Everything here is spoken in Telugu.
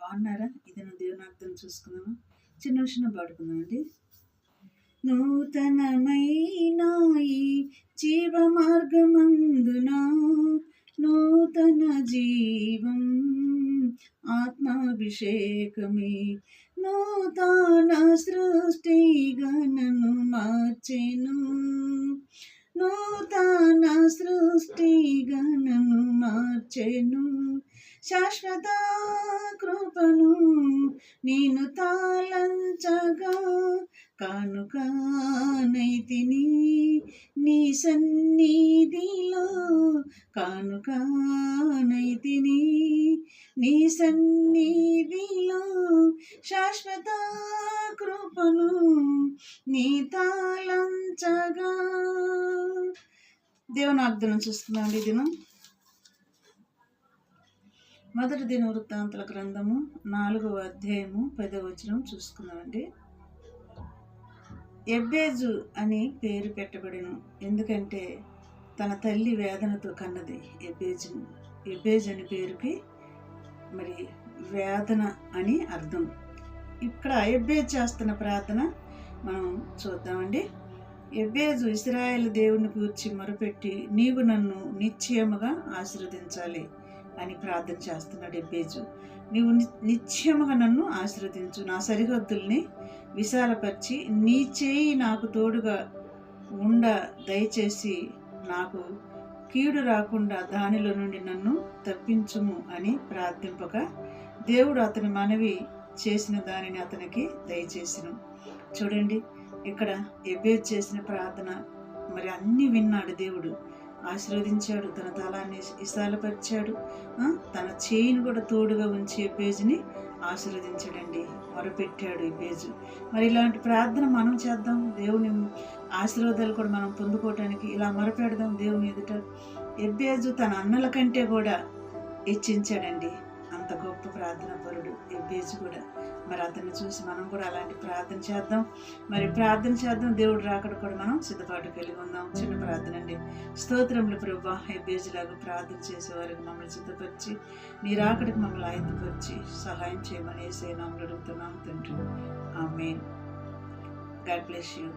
బాగున్నారా? ఇది నా దేవునార్థం చూసుకుందామా? చిన్న విషయం పాడుకుందామండి. నూతనమైన ఈ జీవ మార్గమందున నూతన జీవం ఆత్మాభిషేకమే నూతన సృష్టిగా నన్ను మార్చెను. నూతన సృష్టిగా నన్ను మార్చెను. శాశ్వత కృపను నేను తాళంచగా కానుకనైతిని నీ సన్నిధిలో. కానుకనైతిని నీ సన్నిధిలో. శాశ్వత కృపను నీ తాళంచగా. దేవుని ఆజ్ఞను చూస్తున్నాండి. దినం మొదటి దినవృత్తాంతాల గ్రంథము 4వ అధ్యాయము 10వ వచనం చూసుకున్నామండి. ఎబ్బేజు అని పేరు పెట్టబడెను, ఎందుకంటే తన తల్లి వేదనతో కన్నది ఎబ్బేజును. ఎబ్బేజు అని పేరుకి మరి వేదన అని అర్థం. ఇక్కడ ఎబ్బేజు చేస్తున్న ప్రార్థన మనం చూద్దామండి. ఎబ్బేజు ఇశ్రాయేలు దేవుని గూర్చి మొరపెట్టి నీవు నన్ను నిశ్చయముగా ఆశీర్వదించాలి అని ప్రార్థన చేస్తున్నాడు ఎబ్బేజు. నీవు నిశ్చయముగా నన్ను ఆశీర్వదించు, నా సరిహద్దుల్ని విశాలపరిచి నీ చేయి నాకు తోడుగా ఉండ దయచేసి నాకు కీడు రాకుండా దానిలో నుండి నన్ను తప్పించుము అని ప్రార్థింపగా దేవుడు అతని మనవి చేసిన దానిని అతనికి దయచేసిను. చూడండి, ఇక్కడ ఎబ్బేజు చేసిన ప్రార్థన మరి అన్నీ విన్నాడు దేవుడు. ఆశీర్వదించాడు, తన తలాన్ని విశాలపరిచాడు, తన చేయిని కూడా తోడుగా ఉంచి ఎబ్బేజుని ఆశీర్వదించాడండి. మొరపెట్టాడు ఎబ్బేజు. మరి ఇలాంటి ప్రార్థన మనం చేద్దాం. దేవుని ఆశీర్వాదాలు కూడా మనం పొందుకోవటానికి ఇలా మొరపెడదాం దేవుని ఎదుట. ఎబ్బేజు తన అన్నల కంటే కూడా హెచ్చించాడండి. అంత గొప్ప ప్రార్థన పరుడు ఎబ్బేజు కూడా. మరి అతన్ని చూసి మనం కూడా అలాంటి ప్రార్థన చేద్దాం. మరి ప్రార్థన చేద్దాం, దేవుడు రాకడ కూడా మనం సిద్ధపాటు కలిగి ఉందాం. చిన్న ప్రార్థన అండి. స్తోత్రములు ప్రభువా, ఎబ్బేజులాగా ప్రార్థన చేసేవారికి మమ్మల్ని సిద్ధపరిచి నీ రాకడికి మమ్మల్ని ఆయుధపరిచి సహాయం చేయమని యేసయ్య నామములో అడుగుతున్నాం తండ్రి. ఆమేన్. God bless you.